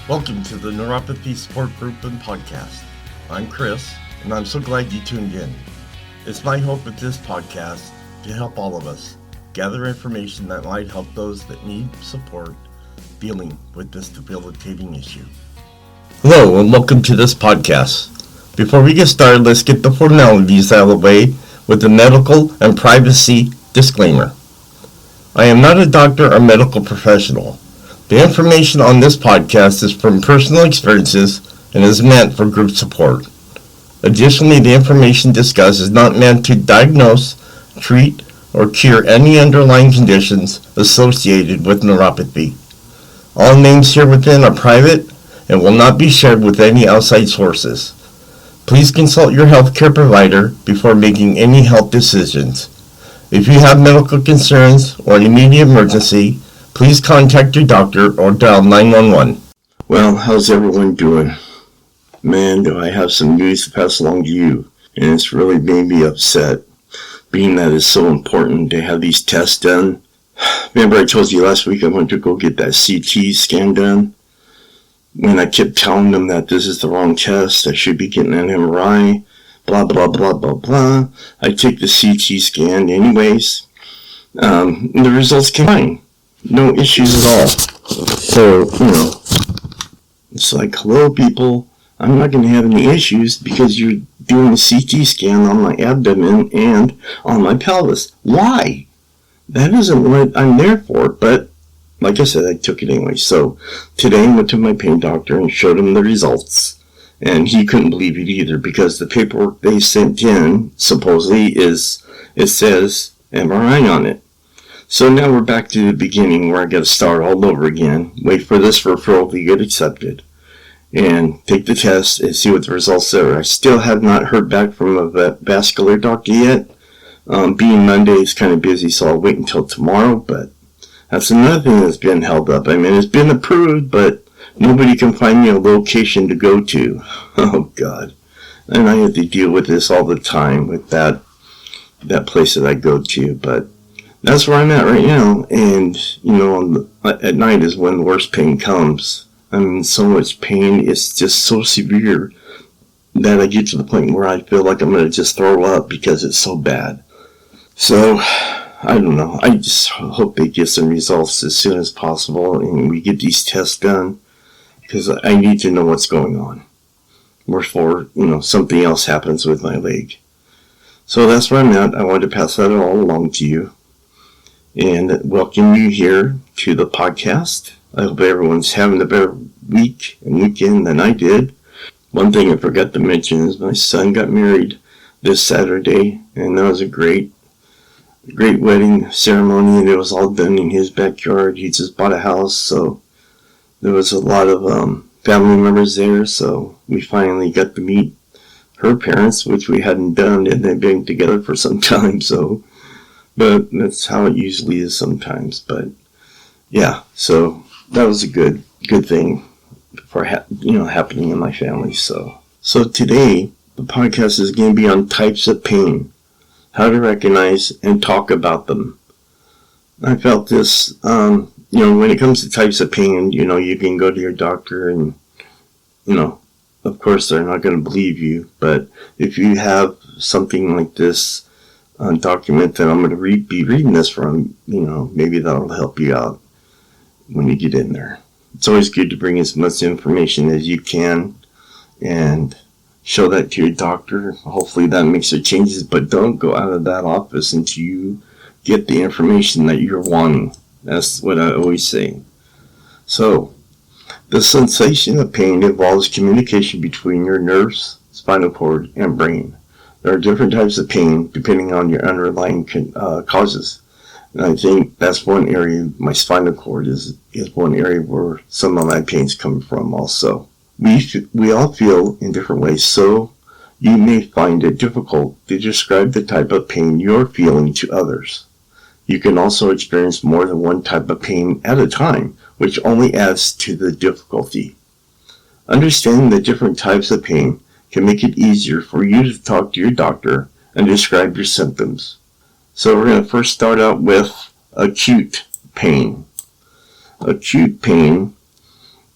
Welcome to the Neuropathy Support Group and Podcast. I'm Chris, and I'm so glad you tuned in. It's my hope with this podcast to help all of us gather information that might help those that need support dealing with this debilitating issue. Hello, and welcome to this podcast. Before we get started, let's get the formalities out of the way with the medical and privacy disclaimer. I am not a doctor or medical professional. The information on this podcast is from personal experiences and is meant for group support. Additionally, the information discussed is not meant to diagnose, treat, or cure any underlying conditions associated with neuropathy. All names here within are private and will not be shared with any outside sources. Please consult your healthcare provider before making any health decisions. If you have medical concerns or an immediate emergency, please contact your doctor or dial 911. Well, how's everyone doing? Man, do I have some news to pass along to you, and it's really made me upset, being that it's so important to have these tests done. Remember I told you last week I went to go get that CT scan done? When I kept telling them that this is the wrong test, I should be getting an MRI, blah, blah, blah, blah, blah. I take the CT scan anyways. The results came fine. No issues at all. So, it's like, hello people, I'm not going to have any issues because you're doing a CT scan on my abdomen and on my pelvis. Why? That isn't what I'm there for, but like I said, I took it anyway. So today I went to my pain doctor and showed him the results, and he couldn't believe it either because the paperwork they sent in supposedly it says MRI on it. So now we're back to the beginning where I got to start all over again, wait for this referral to get accepted, and take the test and see what the results are. I still have not heard back from a vascular doctor yet. Being Monday is kind of busy, so I'll wait until tomorrow, but that's another thing that's been held up. I mean, it's been approved, but nobody can find me a location to go to. Oh, God. And I have to deal with this all the time with that place that I go to, but that's where I'm at right now, and, at night is when the worst pain comes. I mean, so much pain, it's just so severe that I get to the point where I feel like I'm going to just throw up because it's so bad. So, I don't know, I just hope they get some results as soon as possible, and we get these tests done, because I need to know what's going on before, something else happens with my leg. So that's where I'm at. I wanted to pass that all along to you and welcome you here to the podcast. I hope everyone's having a better week and weekend than I did. One thing I forgot to mention is my son got married this Saturday, and that was a great wedding ceremony, and it was all done in his backyard. He just bought a house, so there was a lot of family members there, so we finally got to meet her parents, which we hadn't done, and they've been together for some time, but that's how it usually is sometimes. But yeah, so that was a good thing for happening in my family. So today the podcast is going to be on types of pain, how to recognize and talk about them. I felt this, when it comes to types of pain, you can go to your doctor and, of course they're not going to believe you, but if you have something like this document that I'm going to be reading this from, maybe that'll help you out when you get in there. It's always good to bring as much information as you can and show that to your doctor. Hopefully that makes the changes, but don't go out of that office until you get the information that you're wanting. That's what I always say. So, the sensation of pain involves communication between your nerves, spinal cord, and brain. There are different types of pain depending on your underlying causes. And I think that's one area, my spinal cord is one area where some of my pain's come from also. We all feel in different ways, so you may find it difficult to describe the type of pain you're feeling to others. You can also experience more than one type of pain at a time, which only adds to the difficulty. Understanding the different types of pain can make it easier for you to talk to your doctor and describe your symptoms. So we're going to first start out with acute pain. Acute pain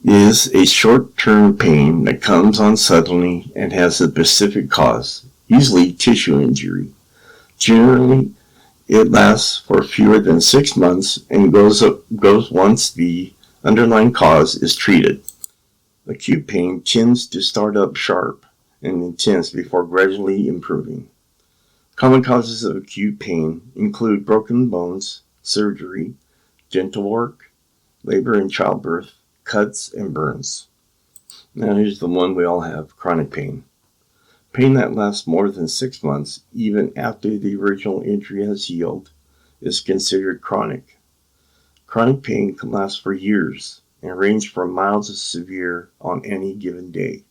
is a short-term pain that comes on suddenly and has a specific cause, usually tissue injury. Generally, it lasts for fewer than 6 months and goes once the underlying cause is treated. Acute pain tends to start up sharp and intense before gradually improving. Common causes of acute pain include broken bones, surgery, dental work, labor and childbirth, cuts, and burns. Now here's the one we all have, chronic pain. Pain that lasts more than 6 months, even after the original injury has healed, is considered chronic. Chronic pain can last for years and range from mild to severe on any given day,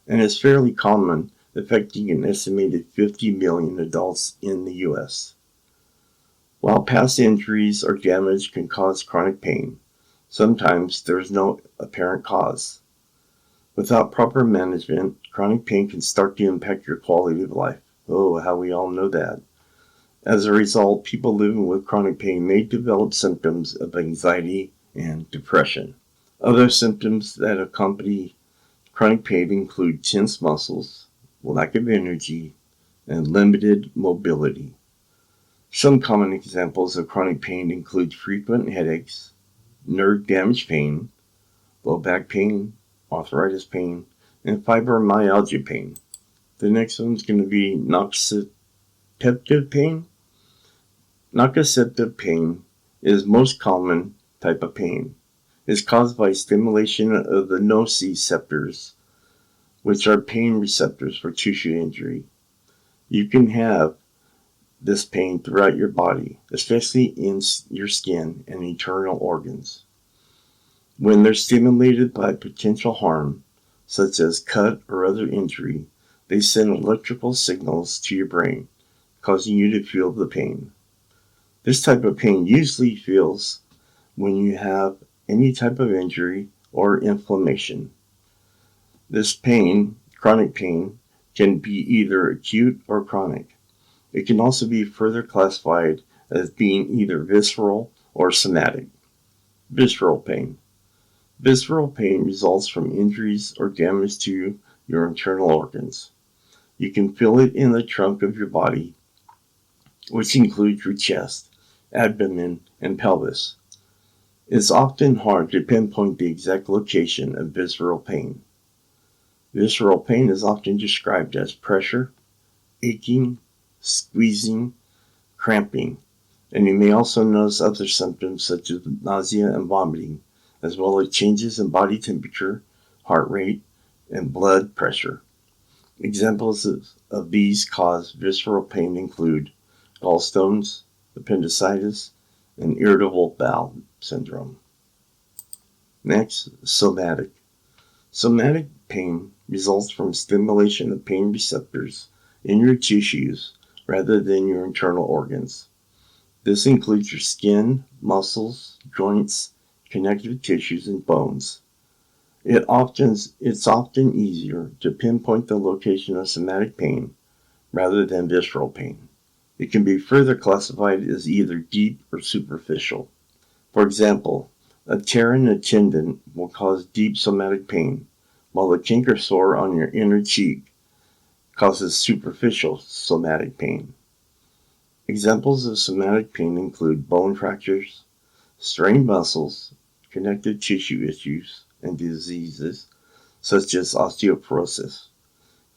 and is fairly common, affecting an estimated 50 million adults in the U.S. While past injuries or damage can cause chronic pain, sometimes there is no apparent cause. Without proper management, chronic pain can start to impact your quality of life. Oh, how we all know that. As a result, people living with chronic pain may develop symptoms of anxiety and depression. Other symptoms that accompany chronic pain include tense muscles, lack of energy, and limited mobility. Some common examples of chronic pain include frequent headaches, nerve damage pain, low back pain, arthritis pain, and fibromyalgia pain. The next one's going to be nociceptive pain. Nociceptive pain is most common type of pain. It's caused by stimulation of the nociceptors, which are pain receptors for tissue injury. You can have this pain throughout your body, especially in your skin and internal organs. When they're stimulated by potential harm, such as cut or other injury, they send electrical signals to your brain, causing you to feel the pain. This type of pain usually feels when you have any type of injury or inflammation. This pain, chronic pain, can be either acute or chronic. It can also be further classified as being either visceral or somatic. Visceral pain. Visceral pain results from injuries or damage to your internal organs. You can feel it in the trunk of your body, which includes your chest, abdomen, and pelvis. It's often hard to pinpoint the exact location of visceral pain. Visceral pain is often described as pressure, aching, squeezing, cramping, and you may also notice other symptoms such as nausea and vomiting, as well as changes in body temperature, heart rate, and blood pressure. Examples of these cause visceral pain include gallstones, appendicitis, and irritable bowel syndrome. Next, somatic. Somatic pain results from stimulation of pain receptors in your tissues rather than your internal organs. This includes your skin, muscles, joints, connective tissues, and bones. It's often easier to pinpoint the location of somatic pain rather than visceral pain. It can be further classified as either deep or superficial. For example, a tear in a tendon will cause deep somatic pain, while a canker sore on your inner cheek causes superficial somatic pain. Examples of somatic pain include bone fractures, strained muscles, connective tissue issues, and diseases such as osteoporosis,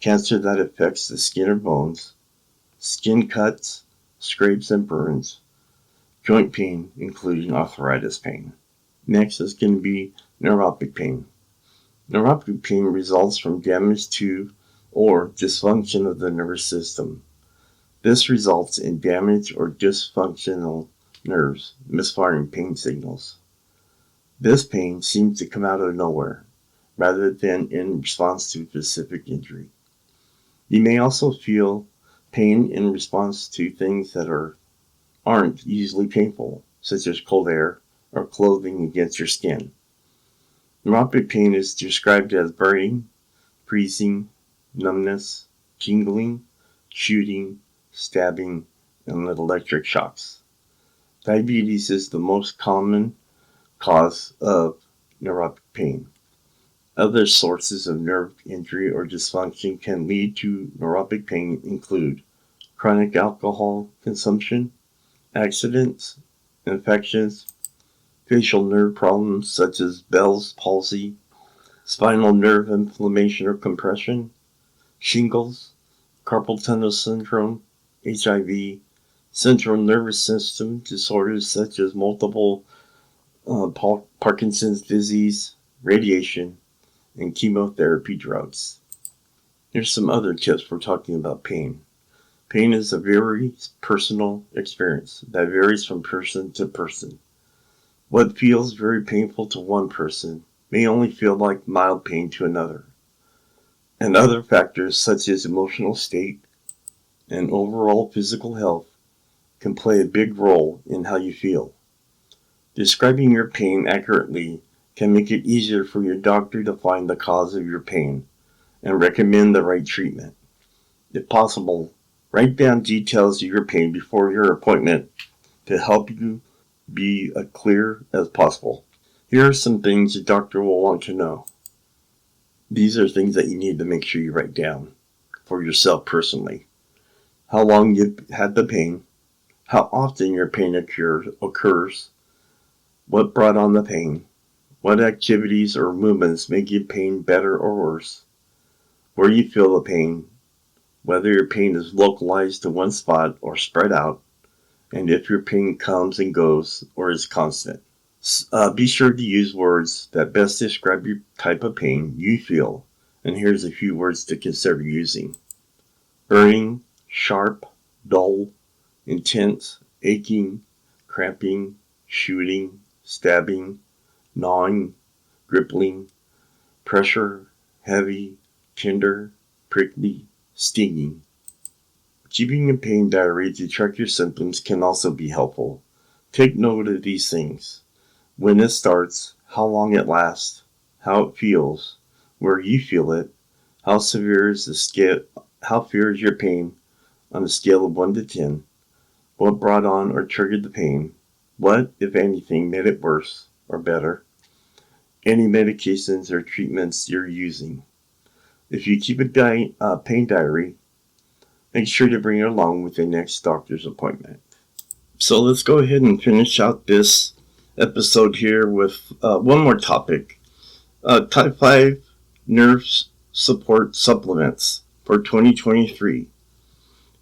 cancer that affects the skin or bones, skin cuts, scrapes and burns, joint pain, including arthritis pain. Next is going to be neuropathic pain. Neuropathic pain results from damage to or dysfunction of the nervous system. This results in damage or dysfunctional nerves misfiring pain signals. This pain seems to come out of nowhere, rather than in response to a specific injury. You may also feel pain in response to things that aren't usually painful, such as cold air or clothing against your skin. Neuropathic pain is described as burning, freezing, numbness, tingling, shooting, stabbing, and electric shocks. Diabetes is the most common cause of neuropathic pain. Other sources of nerve injury or dysfunction can lead to neuropathic pain include chronic alcohol consumption, accidents, infections, facial nerve problems such as Bell's palsy, spinal nerve inflammation or compression, shingles, carpal tunnel syndrome, HIV, central nervous system disorders such as multiple Parkinson's disease, radiation, and chemotherapy drugs. Here's some other tips for talking about pain. Pain is a very personal experience that varies from person to person. What feels very painful to one person may only feel like mild pain to another. And other factors such as emotional state and overall physical health can play a big role in how you feel. Describing your pain accurately can make it easier for your doctor to find the cause of your pain and recommend the right treatment. If possible, write down details of your pain before your appointment to help you be as clear as possible. Here are some things your doctor will want to know. These are things that you need to make sure you write down for yourself personally. How long you've had the pain, how often your pain occurs, what brought on the pain, what activities or movements make your pain better or worse, where you feel the pain, whether your pain is localized to one spot or spread out, and if your pain comes and goes or is constant. Be sure to use words that best describe your type of pain you feel, and here's a few words to consider using. Burning, sharp, dull, intense, aching, cramping, shooting, stabbing, gnawing, gripping, pressure, heavy, tender, prickly, stinging. Keeping a pain diary to track your symptoms can also be helpful. Take note of these things. When it starts, how long it lasts, how it feels, where you feel it, how severe is your pain on a scale of 1 to 10, what brought on or triggered the pain, what, if anything, made it worse or better, any medications or treatments you're using. If you keep a pain diary, make sure to bring it along with your next doctor's appointment. So let's go ahead and finish out this episode here with one more topic. Type 5 nerve support supplements for 2023.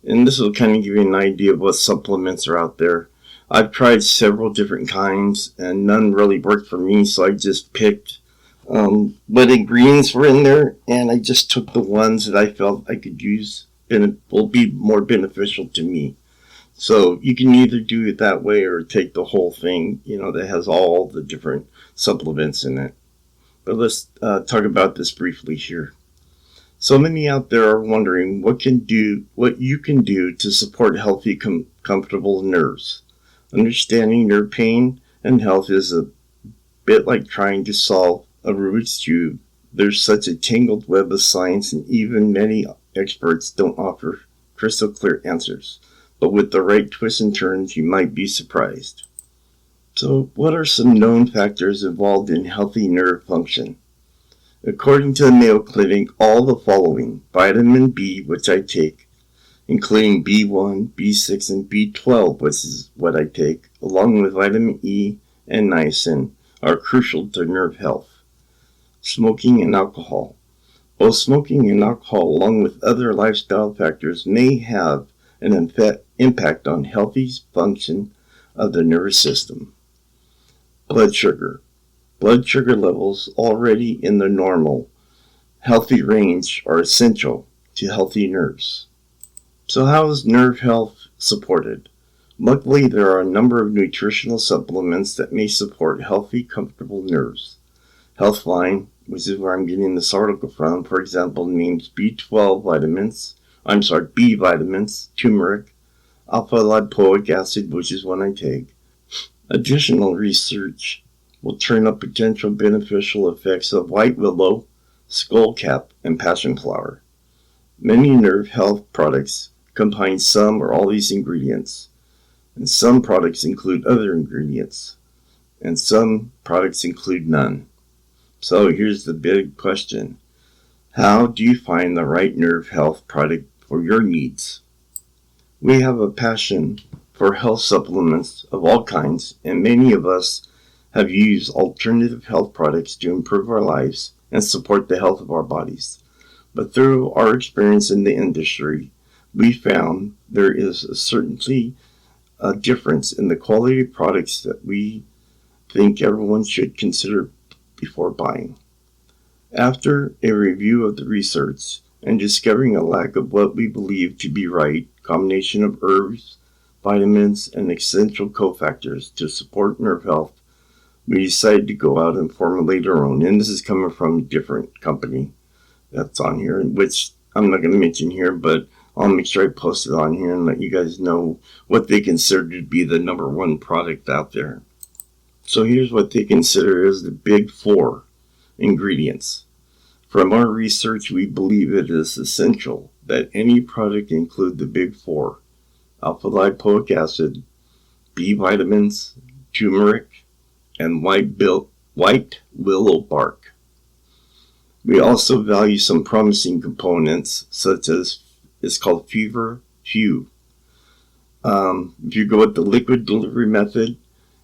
And this will kind of give you an idea of what supplements are out there. I've tried several different kinds and none really worked for me, so I just picked what ingredients were in there, and I just took the ones that I felt I could use and will be more beneficial to me. So you can either do it that way or take the whole thing, that has all the different supplements in it. But let's talk about this briefly here. So many out there are wondering what you can do to support healthy, comfortable nerves. Understanding nerve pain and health is a bit like trying to solve a Rubik's Cube. There's such a tangled web of science, and even many experts don't offer crystal clear answers. But with the right twists and turns, you might be surprised. So, what are some known factors involved in healthy nerve function? According to the Mayo Clinic, all the following: vitamin B, which I take, including B1, B6, and B12, which is what I take, along with vitamin E and niacin, are crucial to nerve health. Smoking and alcohol. Both smoking and alcohol, along with other lifestyle factors, may have an impact on healthy function of the nervous system. Blood sugar. Blood sugar levels already in the normal, healthy range are essential to healthy nerves. So how is nerve health supported? Luckily, there are a number of nutritional supplements that may support healthy, comfortable nerves. Healthline, which is where I'm getting this article from, for example, names B vitamins, turmeric, alpha-lipoic acid, which is one I take. Additional research will turn up potential beneficial effects of white willow, skullcap, and passion flower. Many nerve health products combine some or all these ingredients, and some products include other ingredients, and some products include none. So here's the big question. How do you find the right nerve health product for your needs? We have a passion for health supplements of all kinds, and many of us have used alternative health products to improve our lives and support the health of our bodies. But through our experience in the industry, we found there is certainly a difference in the quality of products that we think everyone should consider before buying. After a review of the research and discovering a lack of what we believe to be right combination of herbs, vitamins, and essential cofactors to support nerve health, we decided to go out and formulate our own. And this is coming from a different company that's on here, which I'm not going to mention here, but I'll make sure I post it on here and let you guys know what they consider to be the number one product out there. So here's what they consider as the big 4 ingredients. From our research, we believe it is essential that any product include the big 4: alpha-lipoic acid, B vitamins, turmeric, and white willow bark. We also value some promising components, such as it's called feverfew. If you go with the liquid delivery method,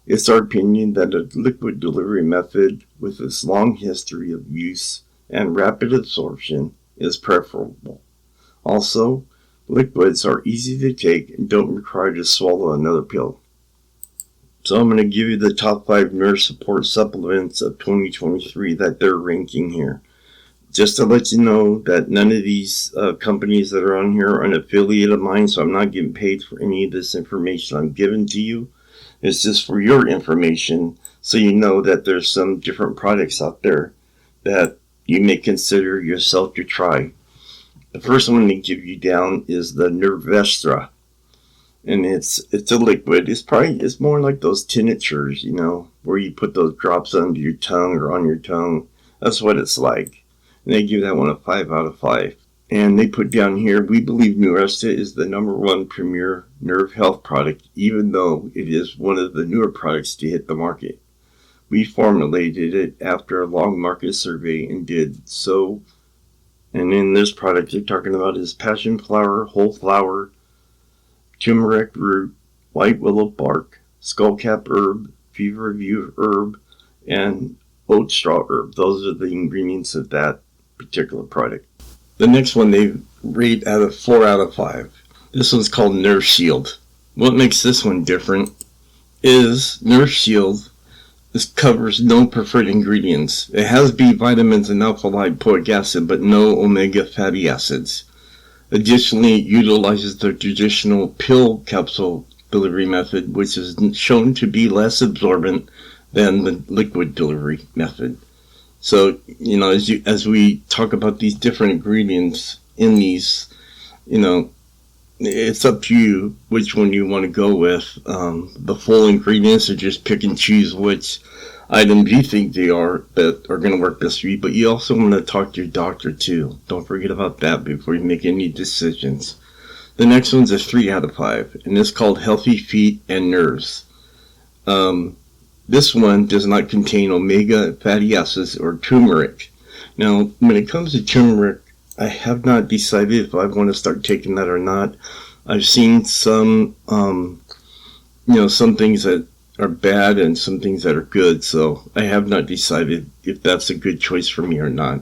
it's our opinion that a liquid delivery method with its long history of use and rapid absorption is preferable. Also, liquids are easy to take and don't require to swallow another pill. So I'm going to give you the top 5 nerve support supplements of 2023 that they're ranking here. Just to let you know that none of these companies that are on here are an affiliate of mine, so I'm not getting paid for any of this information I'm giving to you. It's just for your information, so you know that there's some different products out there that you may consider yourself to try. The first one they give you down is the Nervestra, and it's a liquid. It's more like those tinctures, where you put those drops under your tongue or on your tongue. That's what it's like. And they give that one a 5 out of 5. And they put down here, we believe Nervestra is the number 1 premier nerve health product, even though it is one of the newer products to hit the market. We formulated it after a long market survey and did so. And in this product they're talking about is passion flower, whole flower, turmeric root, white willow bark, skullcap herb, feverfew herb, and oat straw herb. Those are the ingredients of that particular product. The next one they rate out of 4 out of 5. This one's called Nerve Shield. What makes this one different is Nerve Shield covers no preferred ingredients. It has B vitamins and alpha-lipoic acid, but no omega fatty acids. Additionally, it utilizes the traditional pill capsule delivery method, which is shown to be less absorbent than the liquid delivery method. So, as we talk about these different ingredients in these, it's up to you which one you want to go with. The full ingredients, or just pick and choose which items you think they are that are going to work best for you. But you also want to talk to your doctor too. Don't forget about that before you make any decisions. The next one's a 3 out of 5, and it's called Healthy Feet and Nerves. This one does not contain omega fatty acids or turmeric. Now, when it comes to turmeric, I have not decided if I want to start taking that or not. I've seen some, some things that are bad and some things that are good, so I have not decided if that's a good choice for me or not.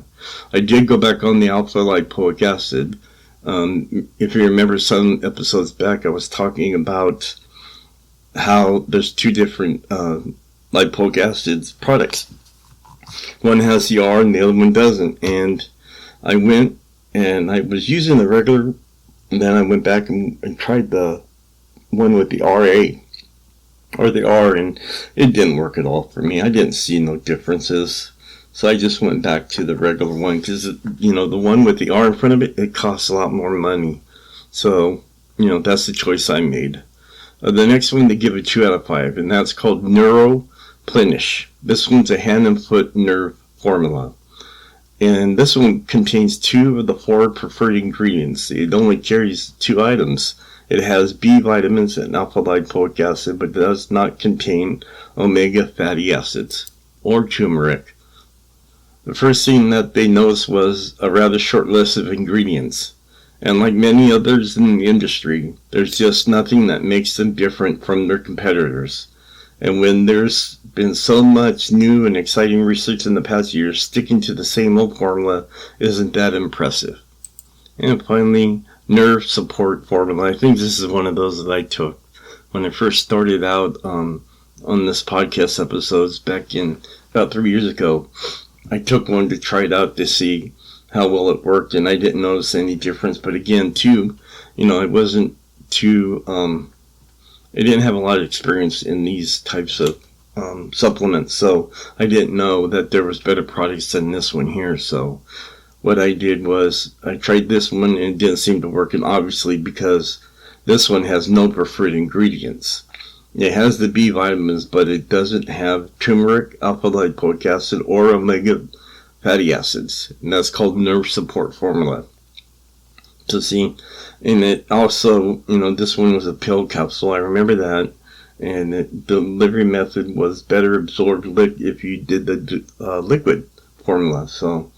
I did go back on the alpha-lipoic acid. If you remember some episodes back, I was talking about how there's 2 different lipoic acids products. One has the R and the other one doesn't, and I went and I was using the regular, and then I went back and tried the one with the RA or the R, and it didn't work at all for me. I didn't see no differences, so I just went back to the regular one because the one with the R in front of it costs a lot more money. So that's the choice I made. The next one they give a 2 out of 5, and that's called Neuroplenish. This one's a hand and foot nerve formula. And this one contains 2 of the 4 preferred ingredients. It only carries 2 items. It has B vitamins and alpha-lipoic acid, but does not contain omega fatty acids or turmeric. The first thing that they noticed was a rather short list of ingredients. And like many others in the industry, there's just nothing that makes them different from their competitors. And when there's been so much new and exciting research in the past years, sticking to the same old formula isn't that impressive. And finally, nerve support formula. I think this is one of those that I took when I first started out on this podcast episodes back in about 3 years ago. I took one to try it out to see how well it worked, and I didn't notice any difference. But again, too, it wasn't too, I didn't have a lot of experience in these types of supplements, so I didn't know that there was better products than this one here. So what I did was I tried this one and it didn't seem to work, and obviously because this one has no preferred ingredients. It has the B vitamins, but it doesn't have turmeric, alpha-lipoic acid, or omega fatty acids, and that's called nerve support formula. So see, and it also, this one was a pill capsule, I remember that, and the delivery method was better absorbed if you did the liquid formula. So,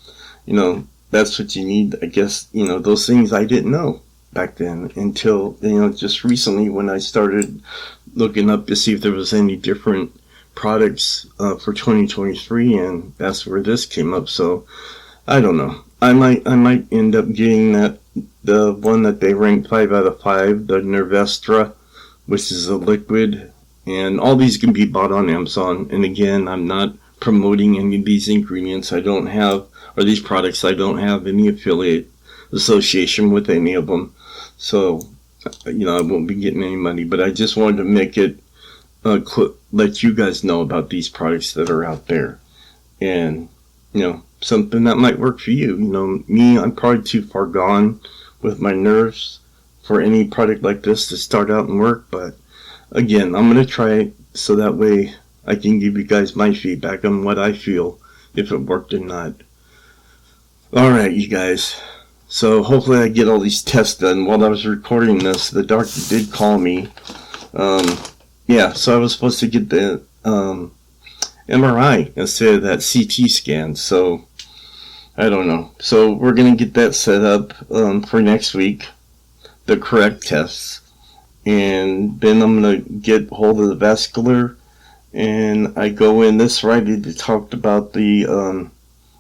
that's what you need, I guess. Those things I didn't know back then until, just recently when I started looking up to see if there was any different products for 2023, and that's where this came up. So I don't know, I might end up getting the one that they ranked 5 out of 5, the Nervestra, which is a liquid, and all these can be bought on Amazon. And again, I'm not promoting any of these ingredients. I don't have, or these products, I don't have any affiliate association with any of them, so I won't be getting any money. But I just wanted to make it let you guys know about these products that are out there, and something that might work for you. Me, I'm probably too far gone with my nerves for any product like this to start out and work, but again, I'm going to try it so that way I can give you guys my feedback on what I feel, if it worked or not. Alright, you guys, so hopefully I get all these tests done. While I was recording this, the doctor did call me. So I was supposed to get the MRI instead of that CT scan, so I don't know. So we're going to get that set up for next week, the correct tests, and then I'm going to get hold of the vascular, and I go in this Friday to talk about the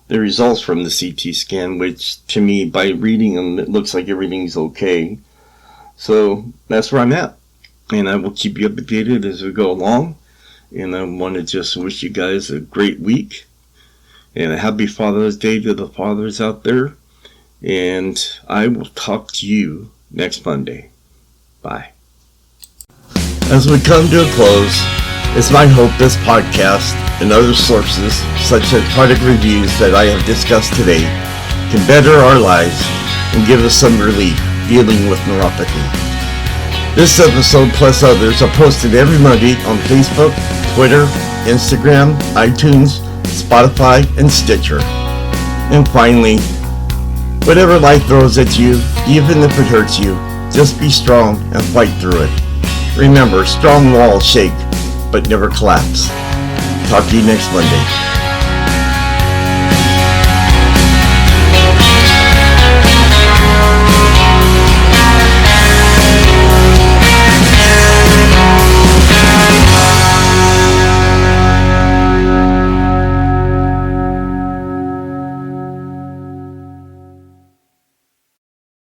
results from the CT scan, which to me, by reading them, it looks like everything's okay. So that's where I'm at, and I will keep you updated as we go along. And I want to just wish you guys a great week and a happy Father's Day to the fathers out there. And I will talk to you next Monday. Bye. As we come to a close, it's my hope this podcast and other sources, such as product reviews that I have discussed today, can better our lives and give us some relief dealing with neuropathy. This episode plus others are posted every Monday on Facebook, Twitter, Instagram, iTunes, Spotify, and Stitcher. And finally, whatever life throws at you, even if it hurts you, just be strong and fight through it. Remember, strong walls shake, but never collapse. Talk to you next Monday.